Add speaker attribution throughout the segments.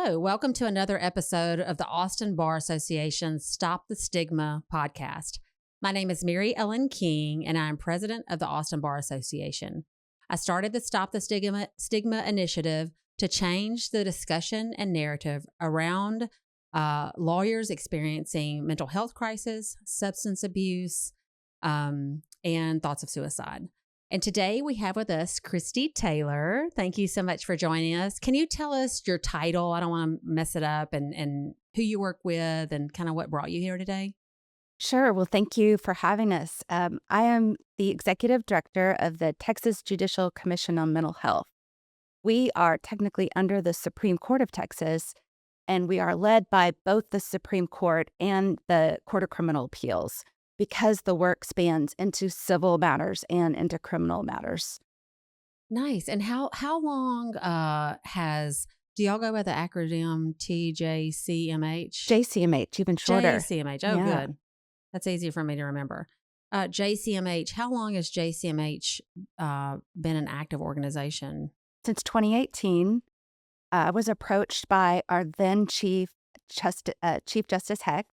Speaker 1: Hello, welcome to another episode of the Austin Bar Association's Stop the Stigma podcast. My name is Mary Ellen King, and I'm president of the Austin Bar Association. I started the Stop the Stigma initiative to change the discussion and narrative around lawyers experiencing mental health crisis, substance abuse, and thoughts of suicide. And today we have with us Kristi Taylor. Thank you so much for joining us. Can you tell us your title? I don't want to mess it up, and who you work with and kind of what brought you here today.
Speaker 2: Sure. Well, thank you for having us. I am the executive director of the Texas Judicial Commission on Mental Health. We are technically under the Supreme Court of Texas, and we are led by both the Supreme Court and the Court of Criminal Appeals because the work spans into civil matters and into criminal matters.
Speaker 1: Nice. And how long do y'all go by the acronym TJCMH?
Speaker 2: JCMH, even shorter.
Speaker 1: JCMH. Oh,
Speaker 2: Yeah.
Speaker 1: good. That's easy for me to remember. JCMH, how long has JCMH been an active organization?
Speaker 2: Since 2018, I was approached by our then Chief Justice Heck.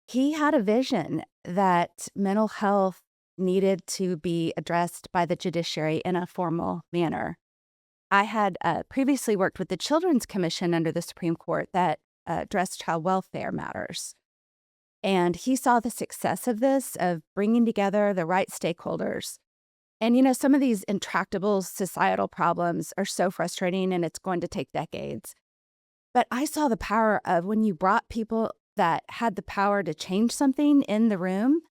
Speaker 2: He had a vision that mental health needed to be addressed by the judiciary in a formal manner. I had previously worked with the Children's Commission under the Supreme Court that addressed child welfare matters. And he saw the success of this, of bringing together the right stakeholders. And, some of these intractable societal problems are so frustrating and it's going to take decades. But I saw the power of when you brought people that had the power to change something in the room,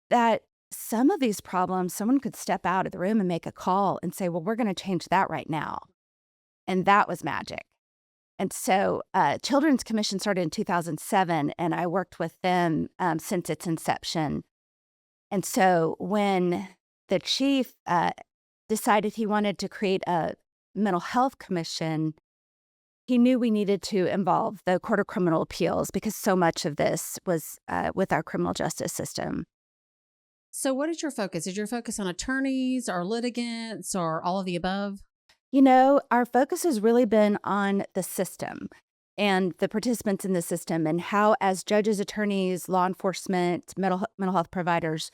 Speaker 2: that some of these problems, someone could step out of the room and make a call and say, well, we're going to change that right now. And that was magic. And so Children's Commission started in 2007, and I worked with them since its inception. And so when the chief decided he wanted to create a mental health commission, he knew we needed to involve the Court of Criminal Appeals because so much of this was with our criminal justice system.
Speaker 1: So what is your focus? Is your focus on attorneys or litigants or all of the above?
Speaker 2: Our focus has really been on the system and the participants in the system and how, as judges, attorneys, law enforcement, mental health providers,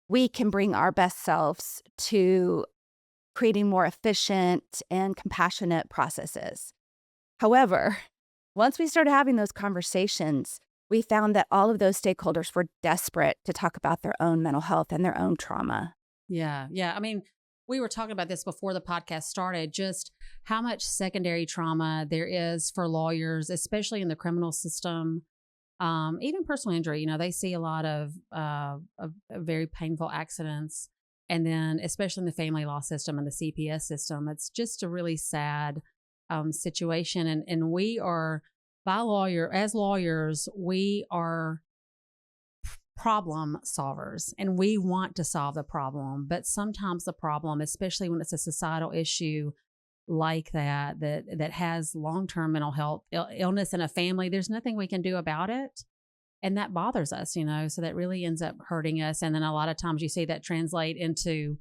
Speaker 2: we can bring our best selves to creating more efficient and compassionate processes. However, once we started having those conversations, we found that all of those stakeholders were desperate to talk about their own mental health and their own trauma.
Speaker 1: Yeah. I mean, we were talking about this before the podcast started, just how much secondary trauma there is for lawyers, especially in the criminal system. Even personal injury, they see a lot of very painful accidents. And then especially in the family law system and the CPS system, it's just a really sad situation. And we are, as lawyers, we are problem solvers and we want to solve the problem. But sometimes the problem, especially when it's a societal issue like that has long-term mental health illness in a family, there's nothing we can do about it. And that bothers us, so that really ends up hurting us. And then a lot of times you see that translate into,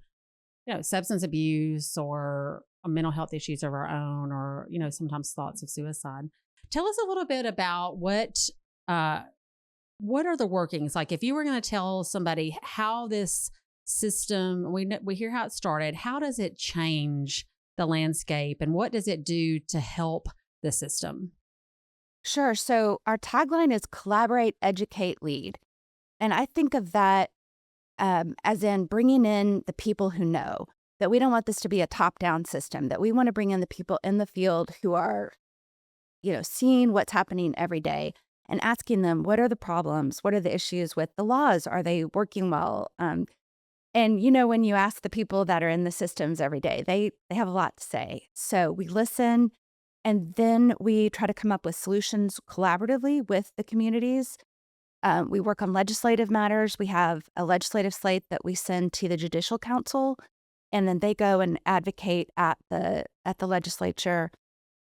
Speaker 1: substance abuse or mental health issues of our own, or, sometimes thoughts of suicide. Tell us a little bit about what are the workings? Like if you were going to tell somebody how this system, we hear how it started, how does it change the landscape and what does it do to help the system?
Speaker 2: Sure. So our tagline is collaborate, educate, lead. And I think of that as in bringing in the people who know, that we don't want this to be a top-down system, that we want to bring in the people in the field who are, seeing what's happening every day and asking them, what are the problems? What are the issues with the laws? Are they working well? And, when you ask the people that are in the systems every day, they have a lot to say. So we listen, and then we try to come up with solutions collaboratively with the communities. We work on legislative matters. We have a legislative slate that we send to the Judicial Council, and then they go and advocate at the legislature.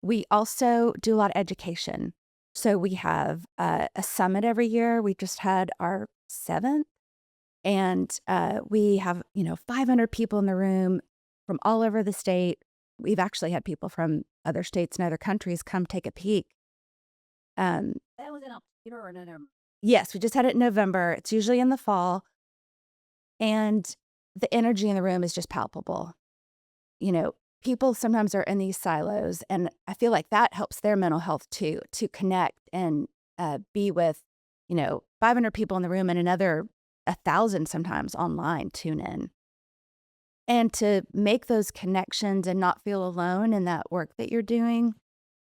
Speaker 2: We also do a lot of education. So we have a summit every year. We just had our 7th. And we have, 500 people in the room from all over the state. We've actually had people from other states and other countries come take a peek That was in October or November? Yes, we just had it in November. It's usually in the fall. And the energy in the room is just palpable. You know, people sometimes are in these silos, and I feel like that helps their mental health too, to connect and be with, 500 people in the room and another 1,000 sometimes online tune in. And to make those connections and not feel alone in that work that you're doing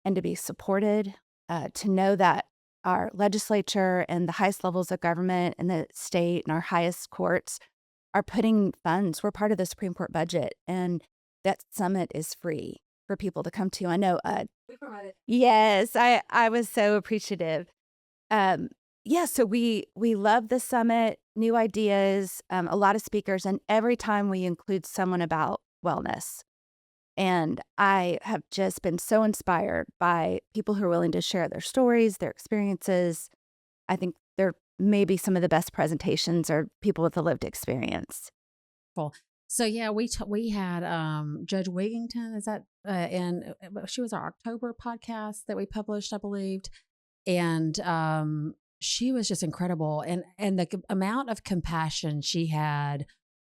Speaker 2: and to be supported, to know that our legislature and the highest levels of government and the state and our highest courts are putting funds. We're part of the Supreme Court budget, and that summit is free for people to come to. I know. We provided. Yes, I was so appreciative. Um, yeah, so we love the summit, new ideas, a lot of speakers, and every time we include someone about wellness. And I have just been so inspired by people who are willing to share their stories, their experiences. I think they're maybe some of the best presentations are people with a lived experience.
Speaker 1: Cool. So yeah, we had Judge Wigington. Is that and she was our October podcast that we published, I believed, and she was just incredible, and the amount of compassion she had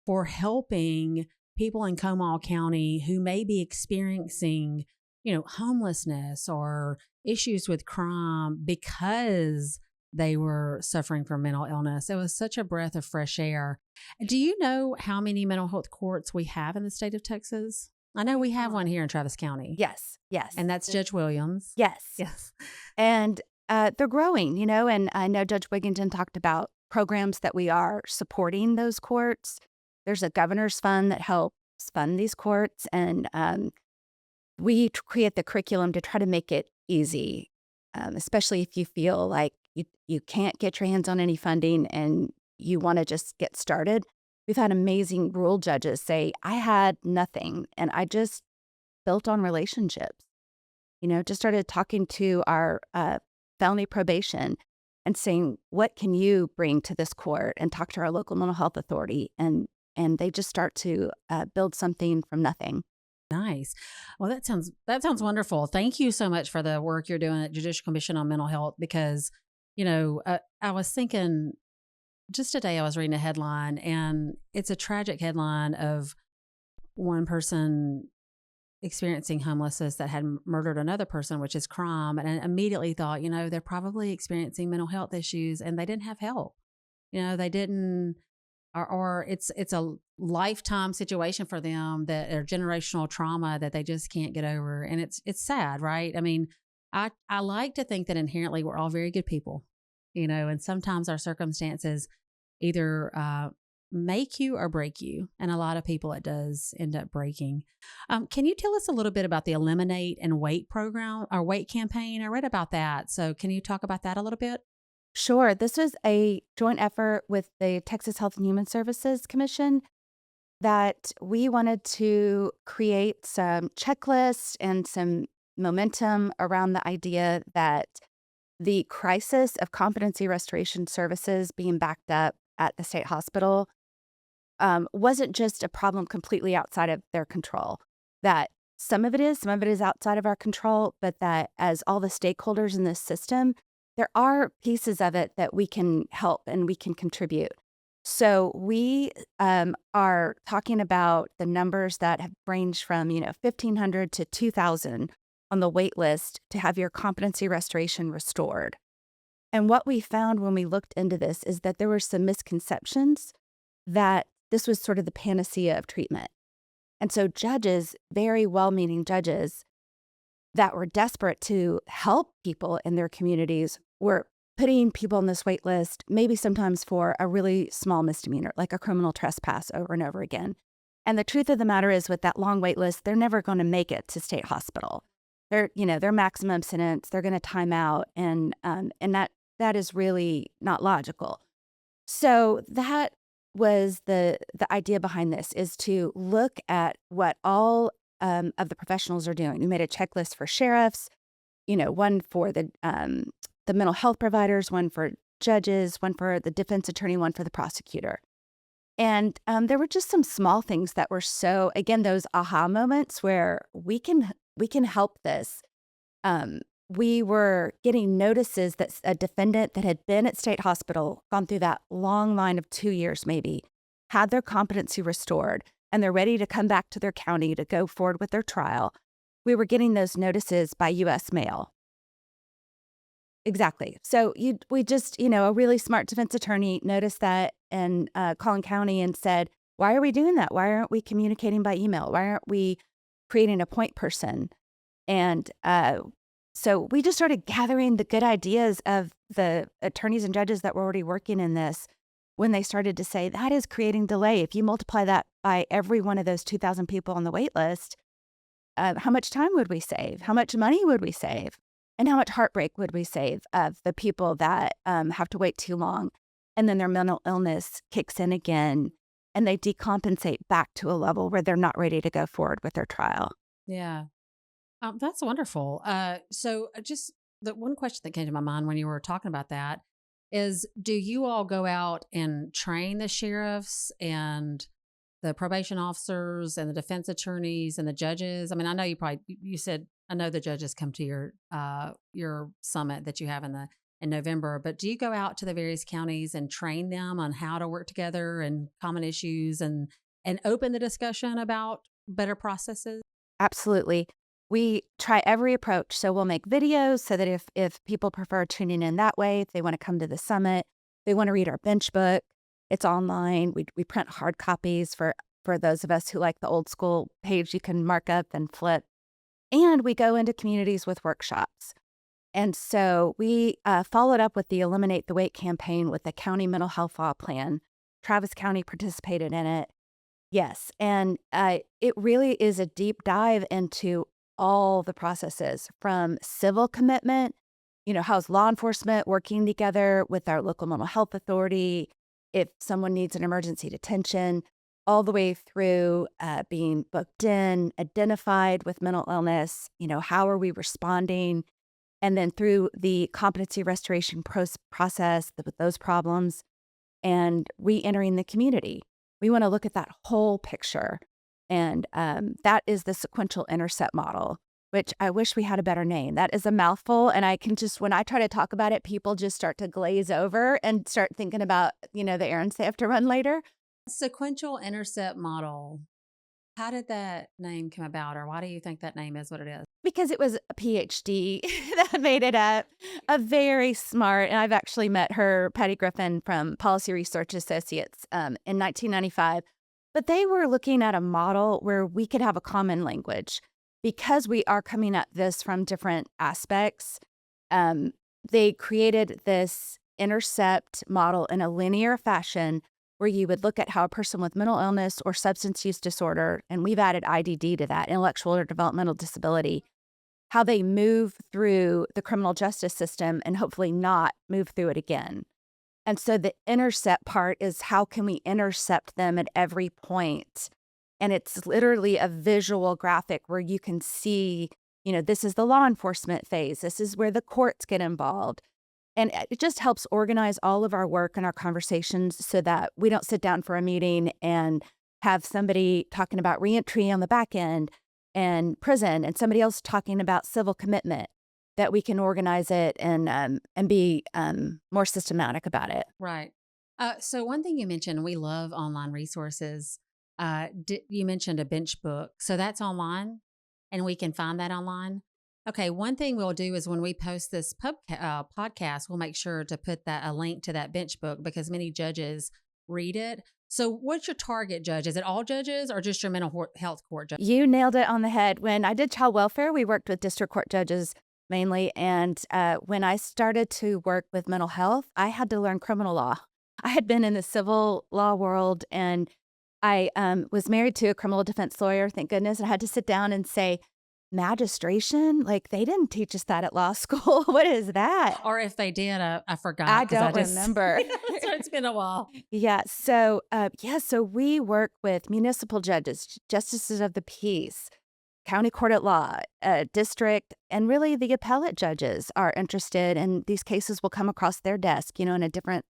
Speaker 1: for helping people in Comal County who may be experiencing, homelessness or issues with crime because they were suffering from mental illness. It was such a breath of fresh air. Do you know how many mental health courts we have in the state of Texas? I know we have one here in Travis County.
Speaker 2: Yes, yes.
Speaker 1: And that's Judge Williams.
Speaker 2: Yes.
Speaker 1: Yes.
Speaker 2: And they're growing, and I know Judge Wigington talked about programs that we are supporting those courts. There's a governor's fund that helps fund these courts, and we create the curriculum to try to make it easy, especially if you feel like you can't get your hands on any funding and you want to just get started. We've had amazing rule judges say, I had nothing, and I just built on relationships. Just started talking to our felony probation and saying, what can you bring to this court, and talk to our local mental health authority. And they just start to build something from nothing.
Speaker 1: Nice. Well, that sounds wonderful. Thank you so much for the work you're doing at Judicial Commission on Mental Health, because, I was thinking just today I was reading a headline, and it's a tragic headline of one person experiencing homelessness that had murdered another person, which is crime. And I immediately thought, they're probably experiencing mental health issues and they didn't have help. They didn't, or it's a lifetime situation for them, that are generational trauma that they just can't get over. And it's sad, right? I mean, I like to think that inherently we're all very good people, and sometimes our circumstances either make you or break you. And a lot of people it does end up breaking. Can you tell us a little bit about the Eliminate and Wait program or Wait campaign? I read about that. So can you talk about that a little bit?
Speaker 2: Sure. This was a joint effort with the Texas Health and Human Services Commission that we wanted to create some checklists and some momentum around the idea that the crisis of competency restoration services being backed up at the state hospital wasn't just a problem completely outside of their control. That some of it is outside of our control, but that as all the stakeholders in this system, there are pieces of it that we can help and we can contribute. So we are talking about the numbers that have ranged from 1,500 to 2,000 on the wait list to have your competency restoration restored. And what we found when we looked into this is that there were some misconceptions that this was sort of the panacea of treatment. And so judges, very well-meaning judges that were desperate to help people in their communities, were putting people on this wait list, maybe sometimes for a really small misdemeanor, like a criminal trespass, over and over again. And the truth of the matter is, with that long wait list, they're never going to make it to state hospital. Their maximum sentence, they're going to time out, and that is really not logical. So that was the idea behind this, is to look at what all of the professionals are doing. We made a checklist for sheriffs, one for the mental health providers, one for judges, one for the defense attorney, one for the prosecutor. And there were just some small things that were so, again, those aha moments where we can help this we were getting notices that a defendant that had been at state hospital, gone through that long line of 2 years maybe, had their competency restored, and they're ready to come back to their county to go forward with their trial. We were getting those notices by U.S. mail. Exactly. So we just, a really smart defense attorney noticed that in Collin County and said, why are we doing that? Why aren't we communicating by email? Why aren't we creating a point person? And so we just started gathering the good ideas of the attorneys and judges that were already working in this when they started to say, that is creating delay. If you multiply that by every one of those 2,000 people on the wait list, how much time would we save? How much money would we save? And how much heartbreak would we save of the people that have to wait too long? And then their mental illness kicks in again and they decompensate back to a level where they're not ready to go forward with their trial.
Speaker 1: Yeah. That's wonderful. So just the one question that came to my mind when you were talking about that is, do you all go out and train the sheriffs and the probation officers and the defense attorneys and the judges? I mean, I know you said, I know the judges come to your summit that you have in November, but do you go out to the various counties and train them on how to work together and common issues and open the discussion about better processes?
Speaker 2: Absolutely. We try every approach. So we'll make videos so that if people prefer tuning in that way, if they want to come to the summit, they want to read our bench book, it's online. We print hard copies for those of us who like the old school page you can mark up and flip. And we go into communities with workshops. And so we followed up with the Eliminate the Wait campaign with the county mental health law plan. Travis County participated in it. Yes. And it really is a deep dive into all the processes from civil commitment, how's law enforcement working together with our local mental health authority, if someone needs an emergency detention, all the way through being booked in, identified with mental illness, how are we responding? And then through the competency restoration process with those problems and re-entering the community. We want to look at that whole picture. And that is the sequential intercept model, which I wish we had a better name. That is a mouthful. And when I try to talk about it, people just start to glaze over and start thinking about, the errands they have to run later.
Speaker 1: Sequential intercept model. How did that name come about, or why do you think that name is what it is?
Speaker 2: Because it was a PhD that made it up. A very smart, and I've actually met her, Patty Griffin from Policy Research Associates in 1995. But they were looking at a model where we could have a common language. Because we are coming at this from different aspects, they created this intercept model in a linear fashion where you would look at how a person with mental illness or substance use disorder, and we've added IDD to that, intellectual or developmental disability, how they move through the criminal justice system and hopefully not move through it again. And so the intercept part is how can we intercept them at every point? And it's literally a visual graphic where you can see, this is the law enforcement phase. This is where the courts get involved. And it just helps organize all of our work and our conversations so that we don't sit down for a meeting and have somebody talking about reentry on the back end and prison and somebody else talking about civil commitment, that we can organize it and be more systematic about it.
Speaker 1: Right. So one thing you mentioned, we love online resources. You mentioned a bench book. So that's online and we can find that online. Okay, one thing we'll do is when we post this podcast, we'll make sure to put a link to that bench book because many judges read it. So what's your target judge? Is it all judges or just your mental health court judge?
Speaker 2: You nailed it on the head. When I did child welfare, we worked with district court judges mainly. And when I started to work with mental health, I had to learn criminal law. I had been in the civil law world and I was married to a criminal defense lawyer, thank goodness. And I had to sit down and say, magistration? Like, they didn't teach us that at law school. What is that?
Speaker 1: Or if they did, I forgot.
Speaker 2: I don't remember.
Speaker 1: So it's been a while.
Speaker 2: Yeah. So, so we work with municipal judges, justices of the peace, county court at law, district, and really the appellate judges are interested. And these cases will come across their desk, in a different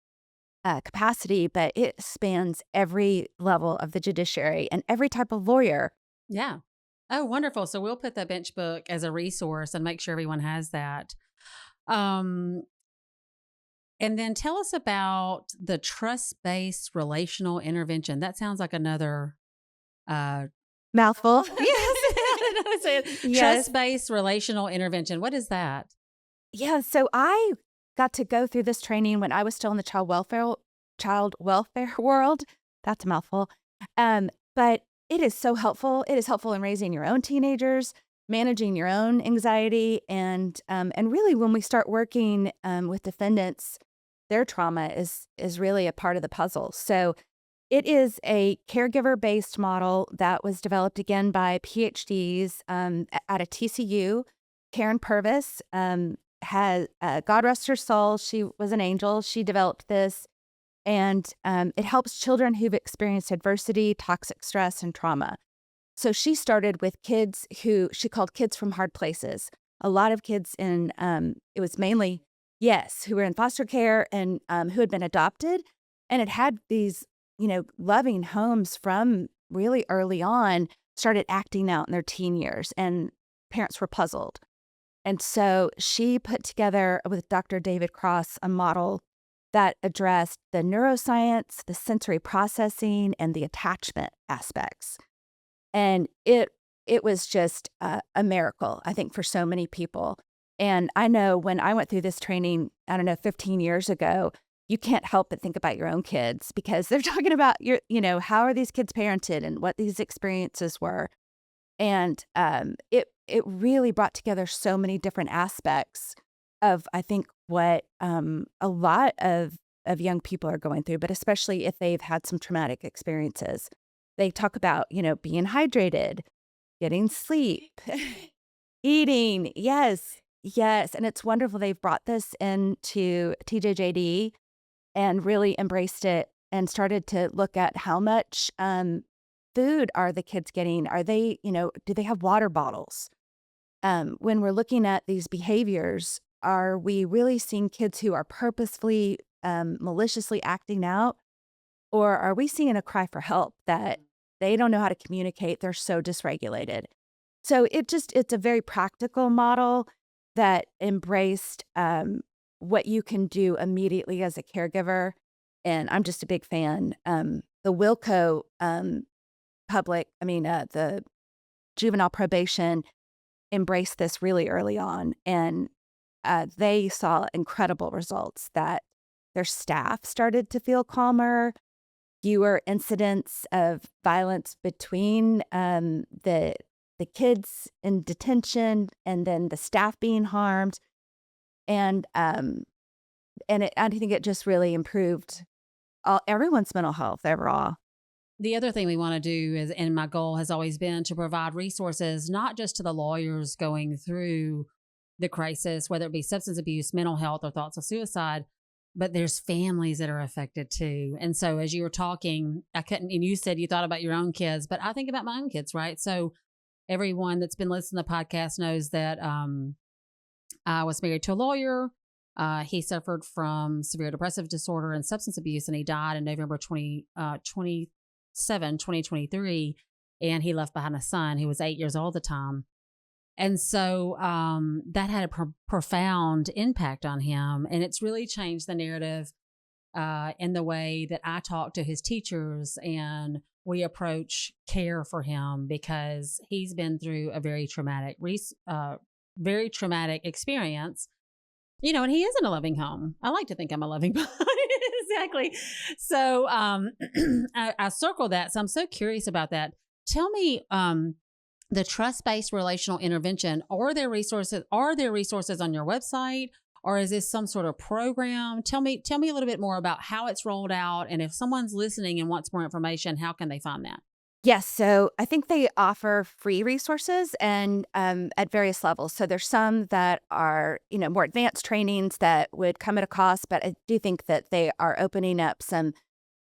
Speaker 2: capacity, but it spans every level of the judiciary and every type of lawyer.
Speaker 1: Yeah. Oh, wonderful. So we'll put the bench book as a resource and make sure everyone has that. Um, and then tell us about the trust based relational intervention. That sounds like another uh,
Speaker 2: Mouthful.
Speaker 1: yes.
Speaker 2: Yes.
Speaker 1: Trust based relational intervention. What is that?
Speaker 2: Yeah, so I got to go through this training when I was still in the child welfare world. That's a mouthful. But it is so helpful. It is helpful in raising your own teenagers, managing your own anxiety, and really when we start working with defendants, their trauma is really a part of the puzzle. So it is a caregiver-based model that was developed again by PhDs out of TCU. Karen Purvis had, God rest her soul, she was an angel. She developed this, and it helps children who've experienced adversity, toxic stress, and trauma. So she started with kids who she called kids from hard places. A lot of kids it was mainly, yes, who were in foster care and who had been adopted and had these, loving homes from really early on, started acting out in their teen years, and parents were puzzled. And so she put together with Dr. David Cross a model that addressed the neuroscience, the sensory processing, and the attachment aspects. And it was just a miracle, I think, for so many people. And I know when I went through this training, I don't know, 15 years ago, you can't help but think about your own kids because they're talking about how are these kids parented and what these experiences were. And it really brought together so many different aspects of, I think, what a lot of young people are going through, but especially if they've had some traumatic experiences. They talk about, being hydrated, getting sleep, eating. Yes, yes. And it's wonderful they've brought this into TJJD and really embraced it and started to look at how much food are the kids getting? Are they, do they have water bottles? When we're looking at these behaviors, are we really seeing kids who are purposefully, maliciously acting out? Or are we seeing a cry for help that they don't know how to communicate? They're so dysregulated. So it's a very practical model that embraced what you can do immediately as a caregiver. And I'm just a big fan. The Wilco the juvenile probation embraced this really early on, and they saw incredible results that their staff started to feel calmer, fewer incidents of violence between the kids in detention and then the staff being harmed, and I think it just really improved everyone's mental health overall.
Speaker 1: The other thing we want to do is, and my goal has always been to provide resources, not just to the lawyers going through the crisis, whether it be substance abuse, mental health, or thoughts of suicide, but there's families that are affected too. And so as you were talking, I couldn't, and you said you thought about your own kids, but I think about my own kids, right? So everyone that's been listening to the podcast knows that I was married to a lawyer. He suffered from severe depressive disorder and substance abuse, and he died in November 2023. And he left behind a son who was 8 years old at the time. And so that had a profound impact on him. And it's really changed the narrative in the way that I talk to his teachers and we approach care for him, because he's been through a very traumatic experience, and he is in a loving home. I like to think I'm a loving exactly. So I circle that. So I'm so curious about that. Tell me, the trust-based relational intervention, are there resources on your website, or is this some sort of program? Tell me a little bit more about how it's rolled out, and if someone's listening and wants more information, how can they find that?
Speaker 2: Yes, so I think they offer free resources and at various levels. So there's some that are, more advanced trainings that would come at a cost, but I do think that they are opening up some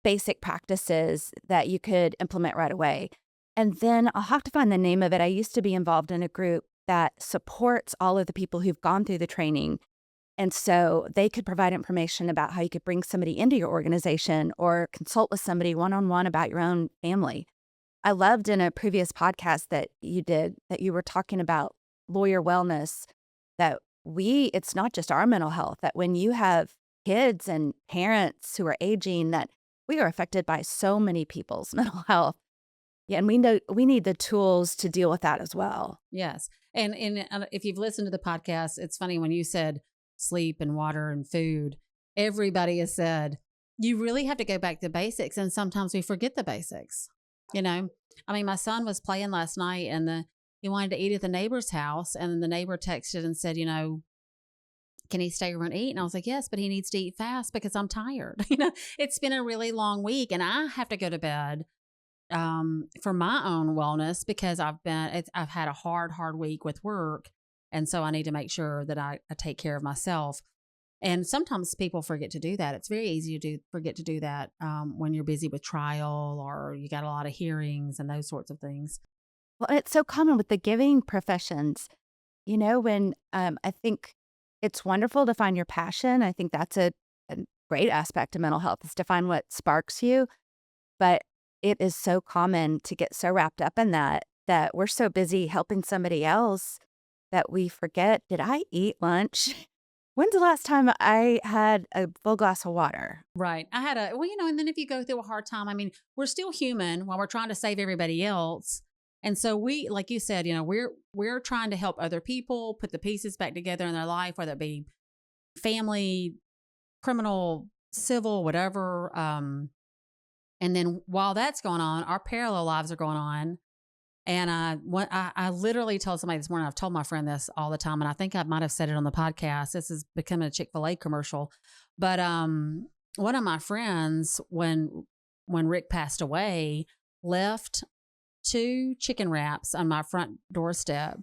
Speaker 2: basic practices that you could implement right away. And then I'll have to find the name of it. I used to be involved in a group that supports all of the people who've gone through the training. And so they could provide information about how you could bring somebody into your organization or consult with somebody one-on-one about your own family. I loved in a previous podcast that you did that you were talking about lawyer wellness, that it's not just our mental health, that when you have kids and parents who are aging, that we are affected by so many people's mental health. Yeah, and we know we need the tools to deal with that as well.
Speaker 1: Yes. And if you've listened to the podcast, it's funny when you said sleep and water and food, everybody has said you really have to go back to basics. And sometimes we forget the basics. You know, I mean, my son was playing last night and he wanted to eat at the neighbor's house. And then the neighbor texted and said, can he stay over and eat? And I was like, yes, but he needs to eat fast because I'm tired. It's been a really long week and I have to go to bed for my own wellness because I've had a hard week with work. And so I need to make sure that I take care of myself. And sometimes people forget to do that. It's very easy to forget to do that when you're busy with trial or you got a lot of hearings and those sorts of things.
Speaker 2: Well, it's so common with the giving professions. When I think it's wonderful to find your passion. I think that's a great aspect of mental health is to find what sparks you. But it is so common to get so wrapped up in that we're so busy helping somebody else that we forget, did I eat lunch? When's the last time I had a full glass of water?
Speaker 1: Right. And then if you go through a hard time, I mean, we're still human while we're trying to save everybody else. And so we, like you said, we're trying to help other people put the pieces back together in their life, whether it be family, criminal, civil, whatever. And then while that's going on, our parallel lives are going on. And I literally told somebody this morning, I've told my friend this all the time, and I think I might have said it on the podcast. This is becoming a Chick-fil-A commercial. But one of my friends, when Rick passed away, left 2 chicken wraps on my front doorstep.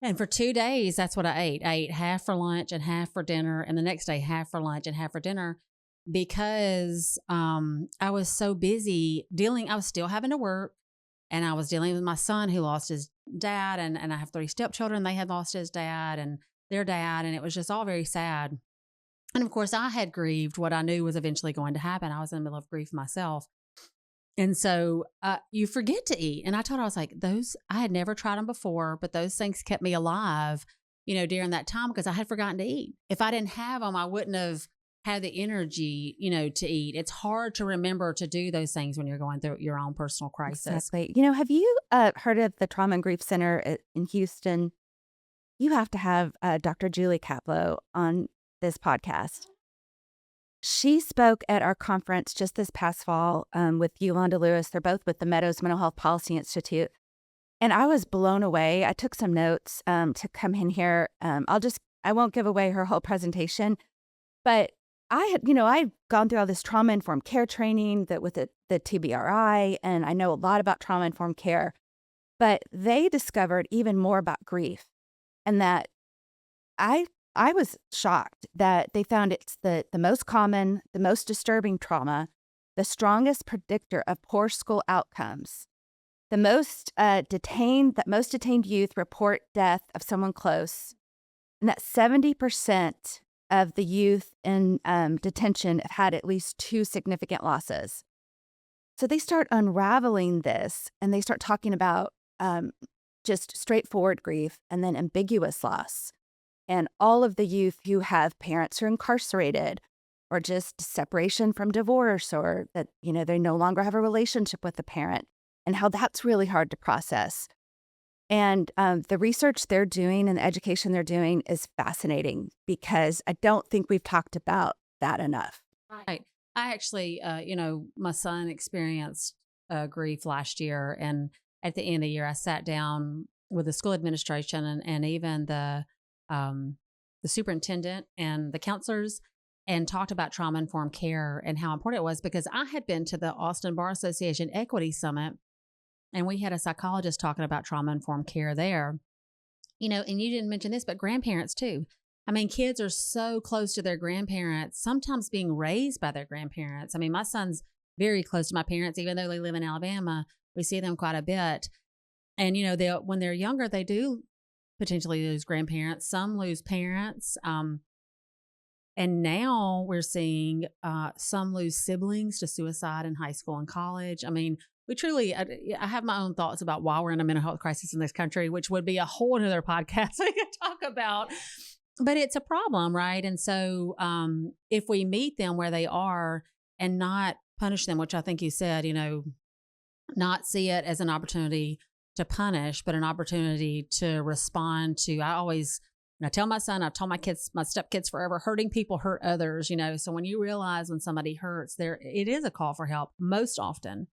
Speaker 1: And for 2 days, that's what I ate. I ate half for lunch and half for dinner. And the next day, half for lunch and half for dinner because I was so busy I was still having to work. And I was dealing with my son who lost his dad. And I have 3 stepchildren. They had lost his dad and their dad. And it was just all very sad. And of course, I had grieved what I knew was eventually going to happen. I was in the middle of grief myself. And so you forget to eat. And I told her, I was like, I had never tried them before, but those things kept me alive, during that time because I had forgotten to eat. If I didn't have them, I wouldn't have had the energy, to eat. It's hard to remember to do those things when you're going through your own personal crisis.
Speaker 2: Exactly. Have you heard of the Trauma and Grief Center in Houston? You have to have Dr. Julie Kaplow on this podcast. She spoke at our conference just this past fall with Yolanda Lewis. They're both with the Meadows Mental Health Policy Institute. And I was blown away. I took some notes to come in here. I won't give away her whole presentation, but I'd gone through all this trauma-informed care training with the TBRI, and I know a lot about trauma-informed care, but they discovered even more about grief, and that I was shocked that they found it's the most common, the most disturbing trauma, the strongest predictor of poor school outcomes, the most detained youth report death of someone close, and that 70% of the youth in detention have had at least 2 significant losses. So they start unraveling this and they start talking about just straightforward grief and then ambiguous loss. And all of the youth who have parents who are incarcerated or just separation from divorce or that, they no longer have a relationship with the parent and how that's really hard to process. And the research they're doing and the education they're doing is fascinating because I don't think we've talked about that enough.
Speaker 1: Right. I actually, my son experienced grief last year. And at the end of the year, I sat down with the school administration and even the superintendent and the counselors and talked about trauma-informed care and how important it was because I had been to the Austin Bar Association Equity Summit. And we had a psychologist talking about trauma-informed care there, and you didn't mention this, but grandparents too. I mean, kids are so close to their grandparents, sometimes being raised by their grandparents. I mean, my son's very close to my parents, even though they live in Alabama. We see them quite a bit. And, when they're younger, they do potentially lose grandparents. Some lose parents. And now we're seeing some lose siblings to suicide in high school and college. I mean, we truly, I have my own thoughts about why we're in a mental health crisis in this country, which would be a whole another podcast we could talk about. But it's a problem, right? And so if we meet them where they are and not punish them, which I think you said, not see it as an opportunity to punish, but an opportunity to respond to. I tell my son, I've told my kids, my stepkids forever, hurting people hurt others, So when you realize when somebody hurts, it is a call for help most often,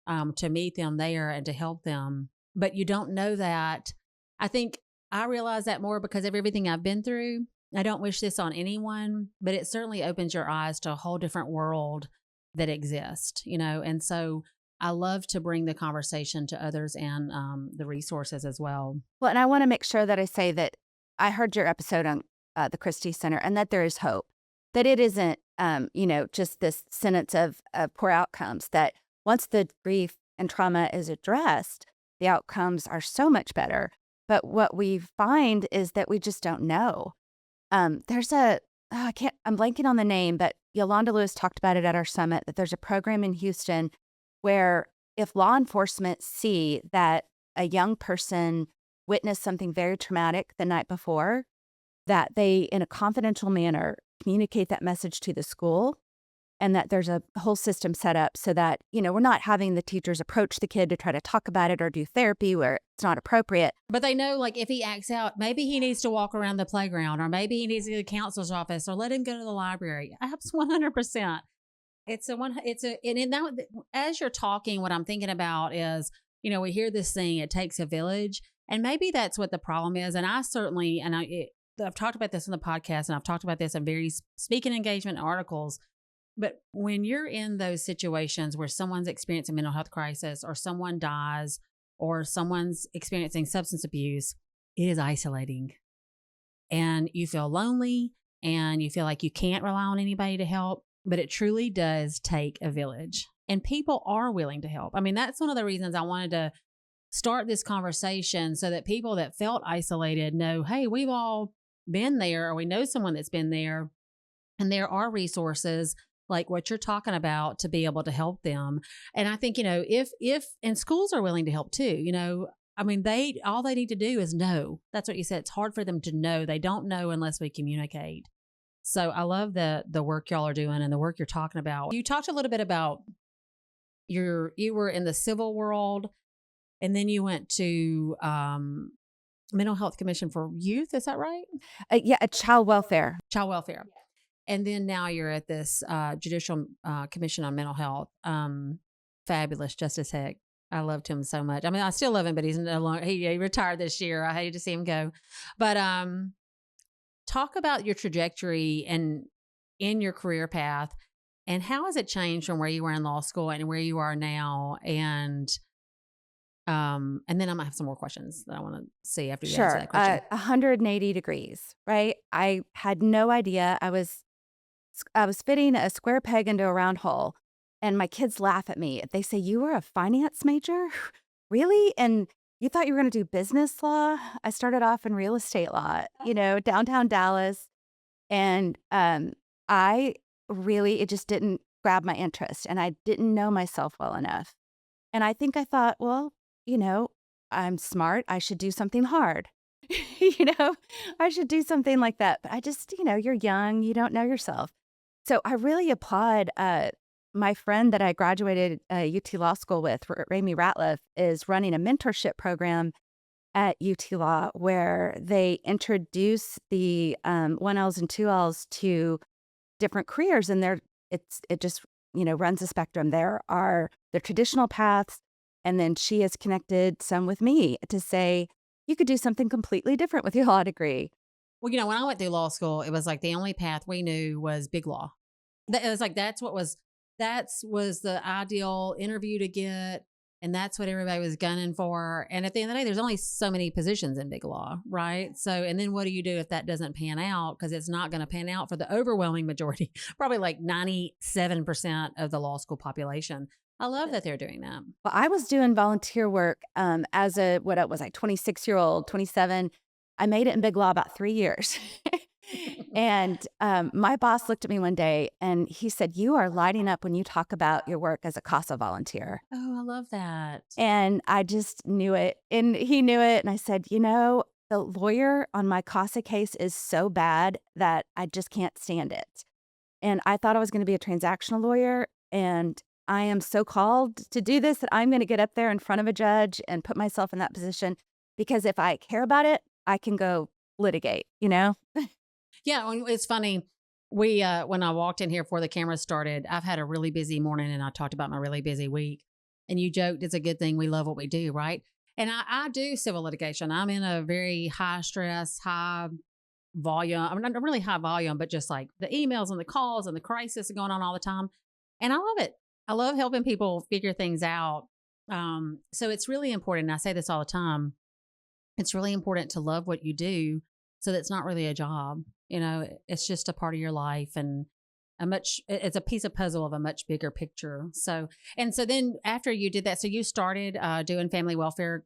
Speaker 1: to meet them there and to help them. But you don't know that. I think I realize that more because of everything I've been through. I don't wish this on anyone, but it certainly opens your eyes to a whole different world that exists, And so I love to bring the conversation to others and the resources as well.
Speaker 2: Well, and I want to make sure that I say that I heard your episode on the Kristi Center, and that there is hope, that it isn't, just this sentence of poor outcomes, that once the grief and trauma is addressed, the outcomes are so much better. But what we find is that we just don't know. I'm blanking on the name, but Yolanda Lewis talked about it at our summit, that there's a program in Houston where if law enforcement see that a young person witnessed something very traumatic the night before, that they, in a confidential manner, communicate that message to the school, and that there's a whole system set up so that, we're not having the teachers approach the kid to try to talk about it or do therapy where it's not appropriate.
Speaker 1: But they know, like, if he acts out, maybe he needs to walk around the playground, or maybe he needs to go to the counselor's office, or let him go to the library. Absolutely, 100%. As you're talking, what I'm thinking about is, we hear this thing, it takes a village. And maybe that's what the problem is. And I've talked about this on the podcast, and I've talked about this in various speaking engagement articles. But when you're in those situations where someone's experiencing a mental health crisis, or someone dies, or someone's experiencing substance abuse, it is isolating. And you feel lonely, and you feel like you can't rely on anybody to help. But it truly does take a village. And people are willing to help. I mean, that's one of the reasons I wanted to start this conversation, so that people that felt isolated know, hey, we've all been there, or we know someone that's been there, and there are resources like what you're talking about to be able to help them. And I think, if and schools are willing to help too, I mean, all they need to do is know. That's what you said. It's hard for them to know. They don't know unless we communicate. So I love the work y'all are doing and the work you're talking about. You talked a little bit about you were in the civil world, and then you went to Mental Health Commission for Youth. Is that right?
Speaker 2: Yeah, a child welfare.
Speaker 1: Child welfare. And then now you're at this Judicial Commission on Mental Health. Fabulous Justice Heck. I loved him so much. I mean, I still love him, but he's no longer, he retired this year. I hated to see him go. But talk about your trajectory and in your career path, and how has it changed from where you were in law school and where you are now? And then I might have some more questions that I want to see after you answer that question.
Speaker 2: 180 degrees, right? I had no idea. I was fitting a square peg into a round hole, and my kids laugh at me. They say, "You were a finance major? Really? And you thought you were going to do business law?" I started off in real estate law, downtown Dallas. And it just didn't grab my interest, and I didn't know myself well enough. And I think I thought, well, I'm smart. I should do something hard. I should do something like that. But I just, you're young. You don't know yourself. So I really applaud my friend that I graduated UT Law School with, Rami Ratliff, is running a mentorship program at UT Law where they introduce the 1Ls and 2Ls to different careers. And it just, runs a spectrum. There are the traditional paths. And then she has connected some with me to say, you could do something completely different with your law degree.
Speaker 1: Well, when I went through law school, it was like the only path we knew was big law. It was like that was the ideal interview to get, and that's what everybody was gunning for. And at the end of the day, there's only so many positions in big law, right? So, and then what do you do if that doesn't pan out? Because it's not going to pan out for the overwhelming majority, probably like 97% of the law school population. I love that they're doing that.
Speaker 2: Well, I was doing volunteer work as a, 26-year-old, 27. I made it in big law about 3 years. And my boss looked at me one day and he said, "You are lighting up when you talk about your work as a CASA volunteer."
Speaker 1: Oh, I love that.
Speaker 2: And I just knew it. And he knew it. And I said, the lawyer on my CASA case is so bad that I just can't stand it. And I thought I was going to be a transactional lawyer. And I am so called to do this that I'm going to get up there in front of a judge and put myself in that position because if I care about it, I can go litigate, you know?
Speaker 1: Yeah, it's funny. We when I walked in here before the camera started, I've had a really busy morning and I talked about my really busy week. And you joked it's a good thing we love what we do, right? And I do civil litigation. I'm in a very high stress, high volume. I mean, not really high volume, but just like the emails and the calls and the crisis going on all the time. And I love it. I love helping people figure things out. So it's really important. And I say this all the time. It's really important to love what you do so that's not really a job. It's just a part of your life and it's a piece of puzzle of a much bigger picture. So then after you did that, so you started doing family welfare.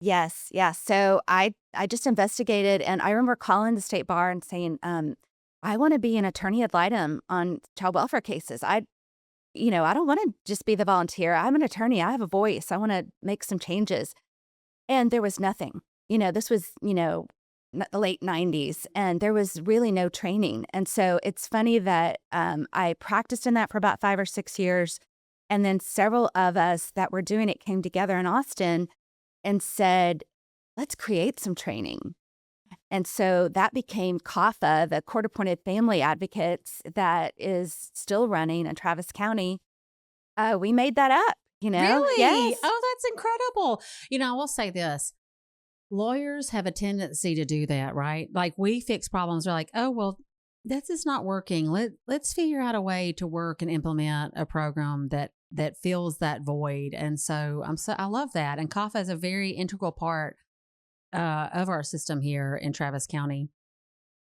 Speaker 2: Yes, yeah. So I just investigated, and I remember calling the state bar and saying, "I want to be an attorney ad litem on child welfare cases. I don't want to just be the volunteer. I'm an attorney. I have a voice. I want to make some changes." And there was nothing. This was the late '90s, and there was really no training. And so it's funny that I practiced in that for about 5 or 6 years, and then several of us that were doing it came together in Austin and said, "Let's create some training." And so that became CAFA, the Court Appointed Family Advocates, that is still running in Travis County. We made that up.
Speaker 1: Really?
Speaker 2: Yes.
Speaker 1: Oh, that's incredible. I will say this. Lawyers have a tendency to do that, right? Like we fix problems. They're like, oh, well, this is not working. Let's figure out a way to work and implement a program that fills that void. And so I love that. And CAFA is a very integral part of our system here in Travis County.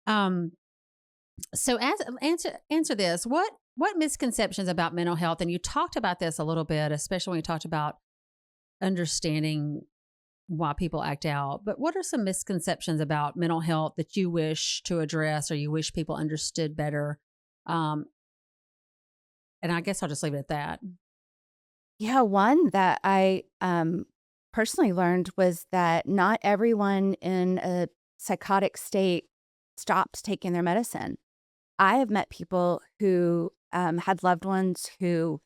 Speaker 1: So answer this. What misconceptions about mental health, and you talked about this a little bit, especially when you talked about understanding why people act out, but what are some misconceptions about mental health that you wish to address or you wish people understood better? Um, and I guess I'll just leave it at that.
Speaker 2: Yeah, one that I personally learned was that not everyone in a psychotic state stops taking their medicine. I have met people who had loved ones who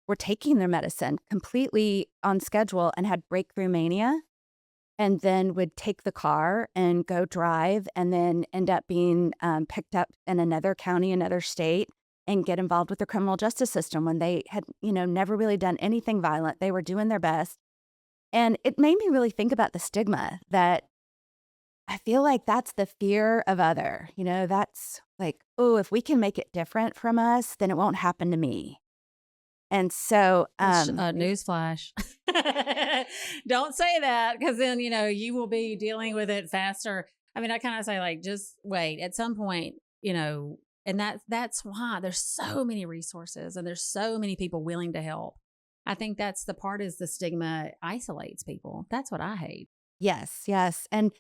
Speaker 2: were taking their medicine completely on schedule and had breakthrough mania, and then would take the car and go drive and then end up being picked up in another county, another state, and get involved with the criminal justice system when they had, never really done anything violent. They were doing their best. And it made me really think about the stigma that I feel like that's the fear of other. That's like, oh, if we can make it different from us, then it won't happen to me. And so,
Speaker 1: Newsflash. Don't say that because then, you will be dealing with it faster. I mean, I kind of say like, just wait at some point, and that's why there's so many resources and there's so many people willing to help. I think that's the part is the stigma isolates people. That's what I hate.
Speaker 2: yes, yes. And,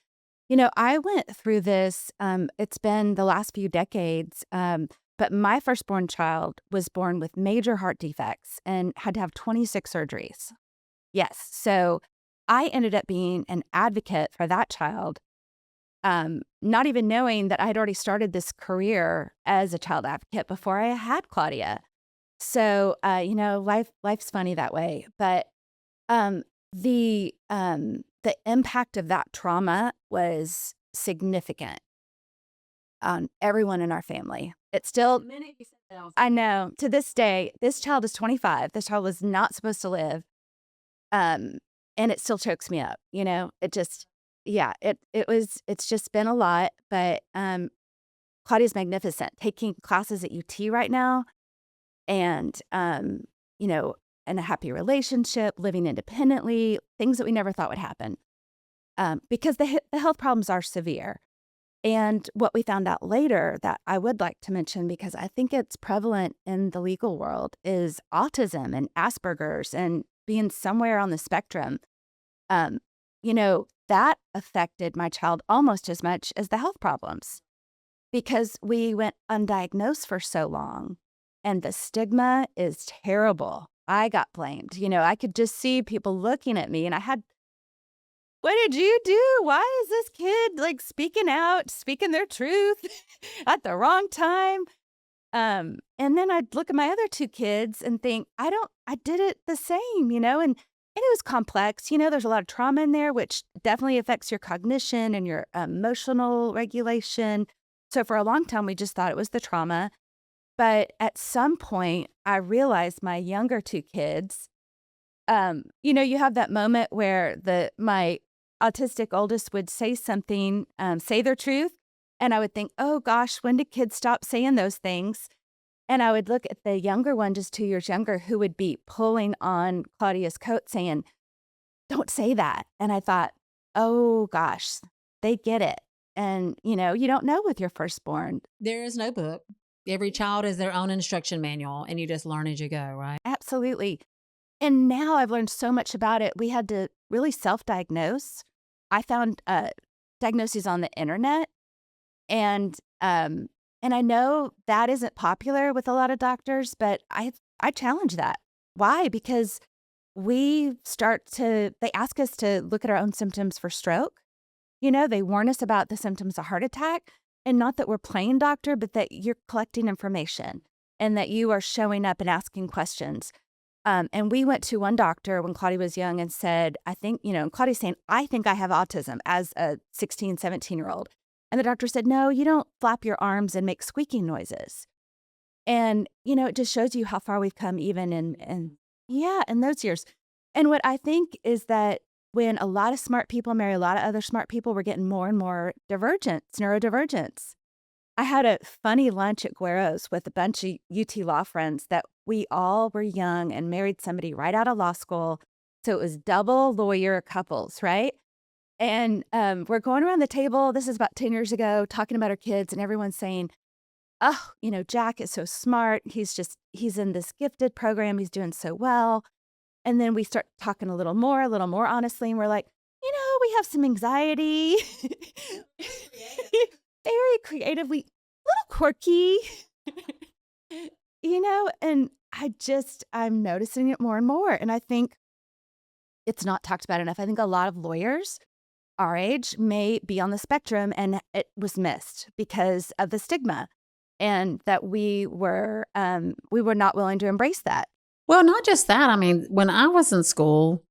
Speaker 2: I went through this, it's been the last few decades, but my firstborn child was born with major heart defects and had to have 26 surgeries. Yes. So I ended up being an advocate for that child, not even knowing that I had already started this career as a child advocate before I had Claudia. So, life's funny that way. But um, the impact of that trauma was significant on everyone in our family. It's still, I know, to this day, this child is 25. This child was not supposed to live. Um, and it still chokes me up, it just, yeah, it's just been a lot, but, Claudia's magnificent, taking classes at UT right now and, you know, in a happy relationship, living independently, things that we never thought would happen, because the health problems are severe. And what we found out later that I would like to mention, because I think it's prevalent in the legal world, is autism and Asperger's and being somewhere on the spectrum. Um, that affected my child almost as much as the health problems. because we went undiagnosed for so long. And the stigma is terrible. I got blamed. I could just see people looking at me, and I had, what did you do? Why is this kid like speaking out, speaking their truth at the wrong time? And then I'd look at my other two kids and think, I did it the same, and it was complex. There's a lot of trauma in there, which definitely affects your cognition and your emotional regulation. So for a long time, we just thought it was the trauma. But at some point, I realized my younger two kids, you have that moment where my autistic oldest would say something, say their truth. And I would think, oh gosh, when did kids stop saying those things? And I would look at the younger one, just 2 years younger, who would be pulling on Claudia's coat saying, don't say that. And I thought, oh gosh, they get it. And, you don't know with your firstborn.
Speaker 1: There is no book. Every child is their own instruction manual, and you just learn as you go, right?
Speaker 2: Absolutely. And now I've learned so much about it. We had to really self-diagnose. I found diagnoses on the internet, and I know that isn't popular with a lot of doctors, but I challenge that. Why? Because they ask us to look at our own symptoms for stroke. They warn us about the symptoms of heart attack, and not that we're playing doctor, but that you're collecting information and that you are showing up and asking questions. And we went to one doctor when Claudia was young and said, I think, and Claudia's saying, I think I have autism as a 16, 17-year-old. And the doctor said, no, you don't flap your arms and make squeaking noises. And, it just shows you how far we've come even in those years. And what I think is that when a lot of smart people marry a lot of other smart people, we're getting more and more neurodivergence. I had a funny lunch at Guero's with a bunch of UT law friends that we all were young and married somebody right out of law school. So it was double lawyer couples, right? And we're going around the table. This is about 10 years ago, talking about our kids, and everyone's saying, oh, Jack is so smart. He's in this gifted program. He's doing so well. And then we start talking a little more honestly. And we're like, we have some anxiety. Very creatively, a little quirky, and I'm noticing it more and more. And I think it's not talked about enough. I think a lot of lawyers our age may be on the spectrum, and it was missed because of the stigma, and that we were not willing to embrace that.
Speaker 1: Well, not just that. I mean, when I was in school,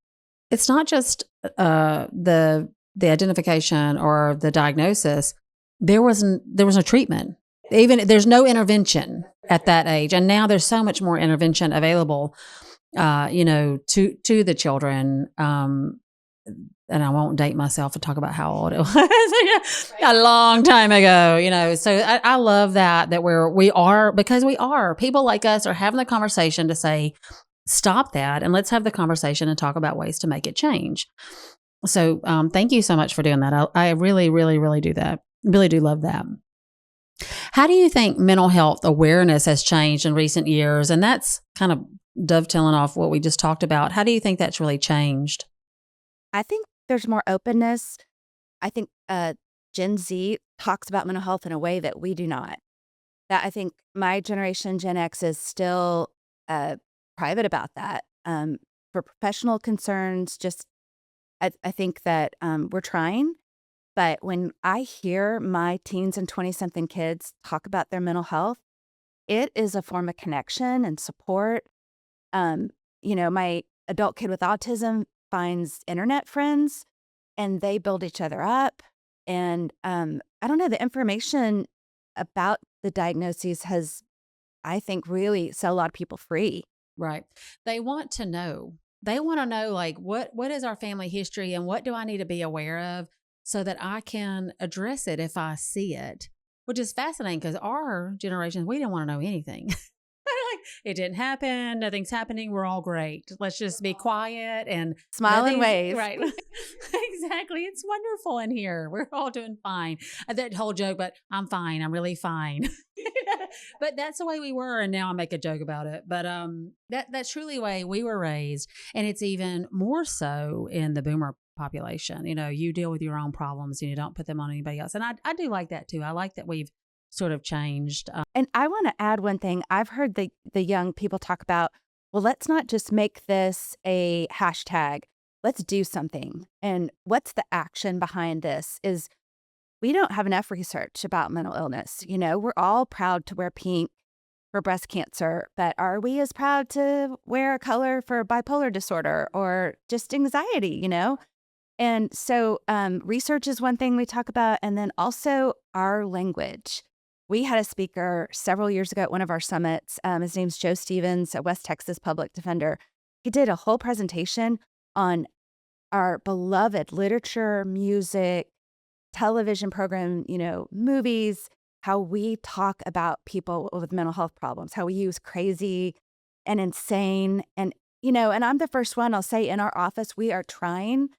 Speaker 1: it's not just the identification or the diagnosis. There was no treatment. Even there's no intervention at that age, and now there's so much more intervention available, to the children. And I won't date myself and talk about how old it was a long time ago, So I love that we are people like us are having the conversation to say, stop that, and let's have the conversation and talk about ways to make it change. So thank you so much for doing that. I really, really, really do that. Really do love that. How do you think mental health awareness has changed in recent years? And that's kind of dovetailing off what we just talked about. How do you think that's really changed?
Speaker 2: I think there's more openness. I think Gen Z talks about mental health in a way that we do not. That I think my generation, Gen X, is still private about that. For professional concerns, I think that we're trying. But when I hear my teens and 20-something kids talk about their mental health, it is a form of connection and support. My adult kid with autism finds internet friends, and they build each other up. And I don't know, the information about the diagnoses has, I think, really set a lot of people free.
Speaker 1: Right. They want to know. They want to know, like, what is our family history and what do I need to be aware of so that I can address it if I see it, which is fascinating because our generation, we didn't want to know anything. It didn't happen. Nothing's happening. We're all great. Let's just be quiet and
Speaker 2: smile and wave.
Speaker 1: Right. Exactly. It's wonderful in here. We're all doing fine. That whole joke, but I'm fine. I'm really fine. But that's the way we were. And now I make a joke about it. But that's truly the way we were raised. And it's even more so in the boomer population. You deal with your own problems and you don't put them on anybody else. And I do like that too. I like that we've sort of changed.
Speaker 2: And I want to add one thing. I've heard the young people talk about, well, let's not just make this a hashtag. Let's do something. And what's the action behind this is we don't have enough research about mental illness. You know, we're all proud to wear pink for breast cancer, but are we as proud to wear a color for bipolar disorder or just anxiety, you know? And so research is one thing we talk about, and then also our language. We had a speaker several years ago at one of our summits. His name's Joe Stevens, a West Texas public defender. He did a whole presentation on our beloved literature, music, television program, you know, movies, how we talk about people with mental health problems, how we use crazy and insane. And, you know, and I'm the first one, I'll say in our office, we are trying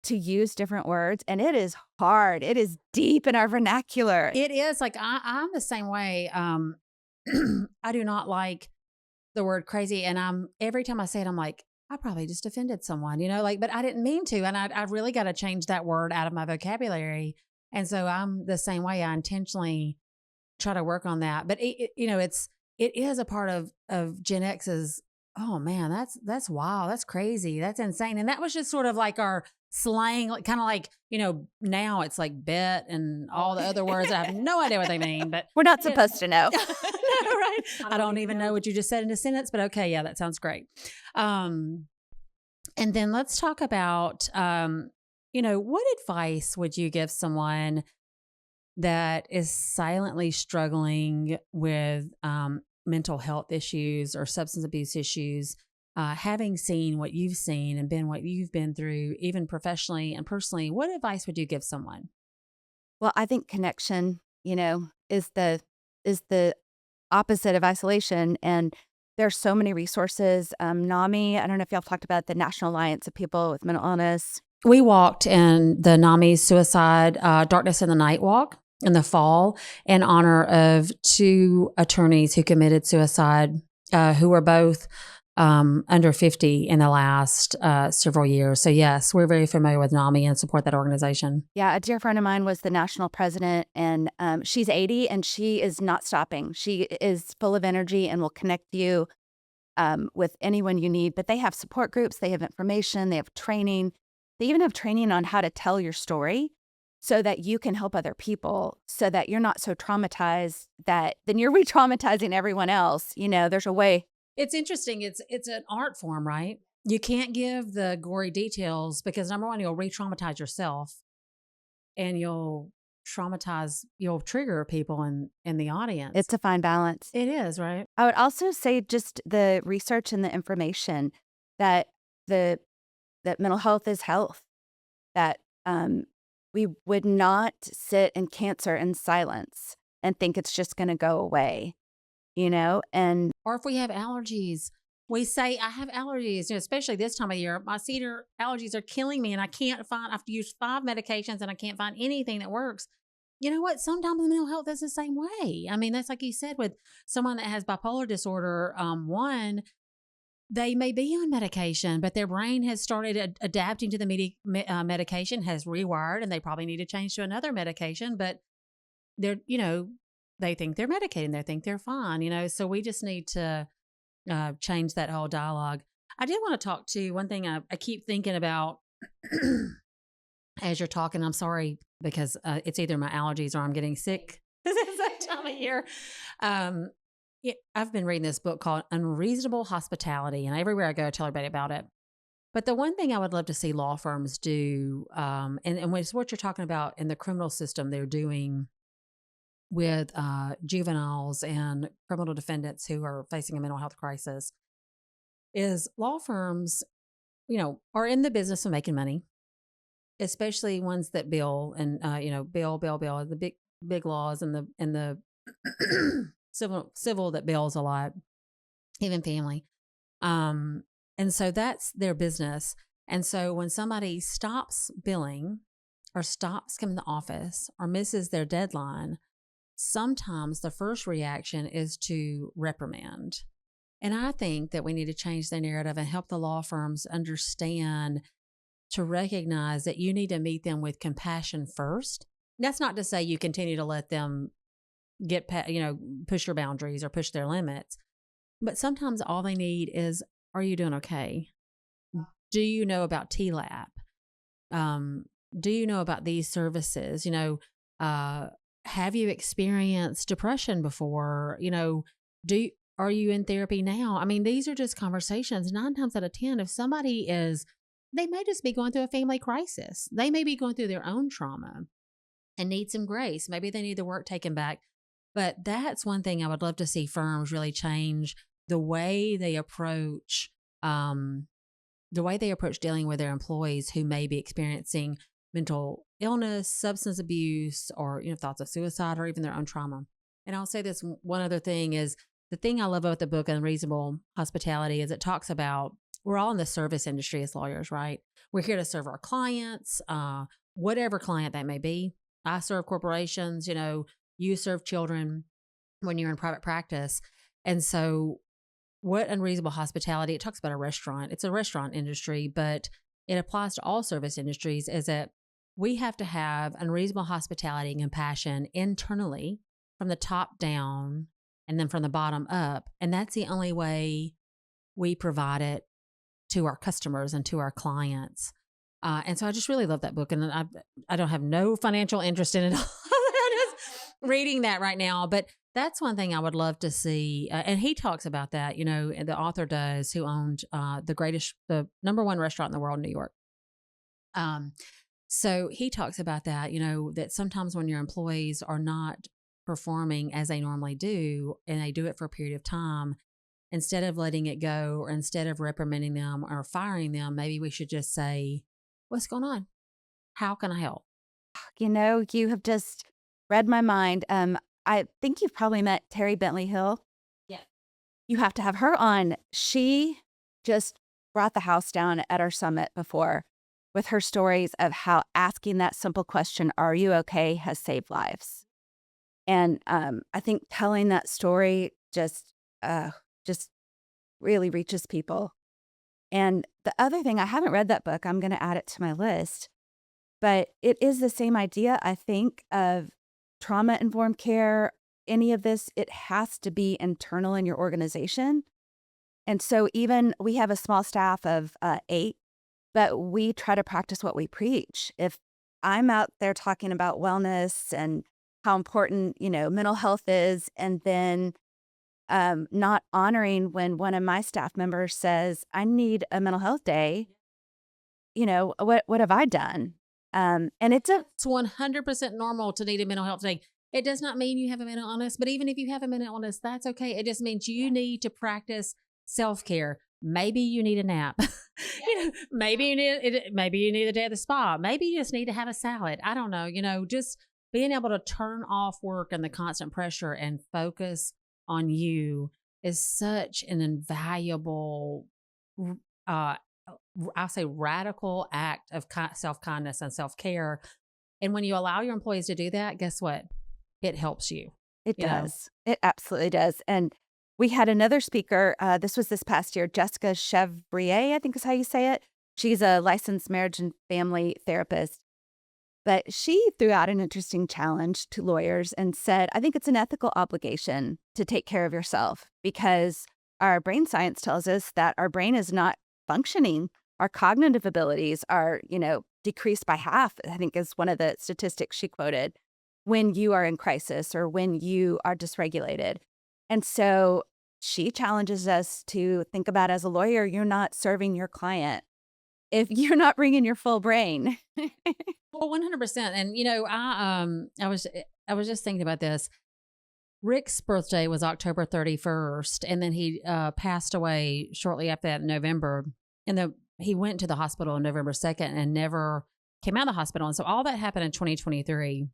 Speaker 2: to use different words, and it is hard. It is deep in our vernacular.
Speaker 1: It is like, I'm the same way. I do not like the word crazy. And every time I say it, I'm like, I probably just offended someone, you know, like, but I didn't mean to. And I've really got to change that word out of my vocabulary. And so I'm the same way. I intentionally try to work on that. But you know, it is a part of Gen X's, oh man, that's wild. That's crazy. That's insane. And that was just sort of like our slang, like, kind of like, you know, now it's like bet and all the other words. I have no idea what they mean, but
Speaker 2: we're not supposed to know.
Speaker 1: No, right? I don't even know what you just said in a sentence, but okay. Yeah, that sounds great. And then let's talk about, you know, what advice would you give someone that is silently struggling with mental health issues or substance abuse issues, having seen what you've seen and been what you've been through, even professionally and personally? What advice would you give someone?
Speaker 2: Well, I think connection, you know, is the opposite of isolation. And there's so many resources. NAMI, I don't know if y'all talked about the National Alliance of People with Mental Illness.
Speaker 1: We walked in the NAMI Suicide Darkness in the Night Walk in the fall in honor of two attorneys who committed suicide, who were both under 50 in the last several years. So yes, we're very familiar with NAMI and support that organization.
Speaker 2: Yeah, a dear friend of mine was the national president, and she's 80 and she is not stopping. She is full of energy and will connect you with anyone you need. But they have support groups, they have information, they have training. They even have training on how to tell your story so that you can help other people, so that you're not so traumatized that then you're re-traumatizing everyone else. You know, there's a way.
Speaker 1: It's interesting. It's an art form, right? You can't give the gory details because, number one, you'll re-traumatize yourself, and you'll trigger people in the audience.
Speaker 2: It's a fine balance.
Speaker 1: It is, right?
Speaker 2: I would also say just the research and the information that that mental health is health, that we would not sit in cancer in silence and think it's just going to go away, you know? And
Speaker 1: or if we have allergies, we say, I have allergies, you know, especially this time of year. My cedar allergies are killing me and I have to use 5 medications and I can't find anything that works. You know what? Sometimes mental health is the same way. I mean, that's like you said with someone that has bipolar disorder, they may be on medication, but their brain has started adapting to the medication, has rewired, and they probably need to change to another medication. But they're, you know, they think they're medicated, they think they're fine, you know. So we just need to change that whole dialogue. I did want to talk to one thing I keep thinking about as you're talking. I'm sorry because it's either my allergies or I'm getting sick. This is that time of year. I've been reading this book called Unreasonable Hospitality, and everywhere I go, I tell everybody about it. But the one thing I would love to see law firms do, and it's what you're talking about in the criminal system, they're doing with juveniles and criminal defendants who are facing a mental health crisis, is law firms, you know, are in the business of making money, especially ones that bill and you know, bill the big laws and the civil that bills a lot, even family. And so that's their business. And so when somebody stops billing or stops coming to the office or misses their deadline, sometimes the first reaction is to reprimand. And I think that we need to change the narrative and help the law firms understand to recognize that you need to meet them with compassion first. That's not to say you continue to let them push your boundaries or push their limits. But sometimes all they need is, are you doing okay? Do you know about TLAP? Do you know about these services? Have you experienced depression before? Are you in therapy now? I mean, these are just conversations. 9 times out of 10, if somebody they may just be going through a family crisis. They may be going through their own trauma and need some grace. Maybe they need the work taken back. But that's one thing I would love to see firms really change the way they approach dealing with their employees who may be experiencing mental illness, substance abuse, or thoughts of suicide, or even their own trauma. And I'll say this one other thing is, the thing I love about the book Unreasonable Hospitality is it talks about, we're all in the service industry as lawyers, right? We're here to serve our clients, whatever client that may be. I serve corporations, you serve children when you're in private practice. And so what Unreasonable Hospitality, it talks about a restaurant. It's a restaurant industry, but it applies to all service industries, is that we have to have unreasonable hospitality and compassion internally from the top down and then from the bottom up. And that's the only way we provide it to our customers and to our clients. And so I just really love that book. And I don't have no financial interest in it. I'm just reading that right now. But that's one thing I would love to see. And he talks about that, and the author does, who owned the number 1 restaurant in the world in New York. So he talks about that, that sometimes when your employees are not performing as they normally do, and they do it for a period of time, instead of letting it go, or instead of reprimanding them or firing them, maybe we should just say, what's going on? How can I help?
Speaker 2: You have just read my mind. I think you've probably met Terry Bentley Hill.
Speaker 1: Yeah.
Speaker 2: You have to have her on. She just brought the house down at our summit before with her stories of how asking that simple question, are you okay, has saved lives. And I think telling that story just really reaches people. And the other thing, I haven't read that book. I'm going to add it to my list. But it is the same idea, I think, of trauma-informed care. Any of this, it has to be internal in your organization. And so even we have a small staff of 8, but we try to practice what we preach. If I'm out there talking about wellness and how important, mental health is, and then not honoring when one of my staff members says, I need a mental health day, what have I done? And it's
Speaker 1: 100% normal to need a mental health day. It does not mean you have a mental illness, but even if you have a mental illness, that's okay. It just means you need to practice self-care. Maybe you need a nap. Maybe you need a day at the spa. Maybe you just need to have a salad. I don't know. Just being able to turn off work and the constant pressure and focus on you is such an invaluable, I'll say, radical act of self-kindness and self-care. And when you allow your employees to do that, guess what? It helps you.
Speaker 2: It does. It absolutely does. And we had another speaker, this was this past year, Jessica Chevrier, I think is how you say it. She's a licensed marriage and family therapist. But she threw out an interesting challenge to lawyers and said, I think it's an ethical obligation to take care of yourself, because our brain science tells us that our brain is not functioning. Our cognitive abilities are, decreased by half, I think is one of the statistics she quoted, when you are in crisis or when you are dysregulated. And so she challenges us to think about, as a lawyer, you're not serving your client if you're not bringing your full brain.
Speaker 1: Well, 100%. And, I was just thinking about this. Rick's birthday was October 31st, and then he passed away shortly after that in November. And he went to the hospital on November 2nd and never came out of the hospital. And so all that happened in 2023.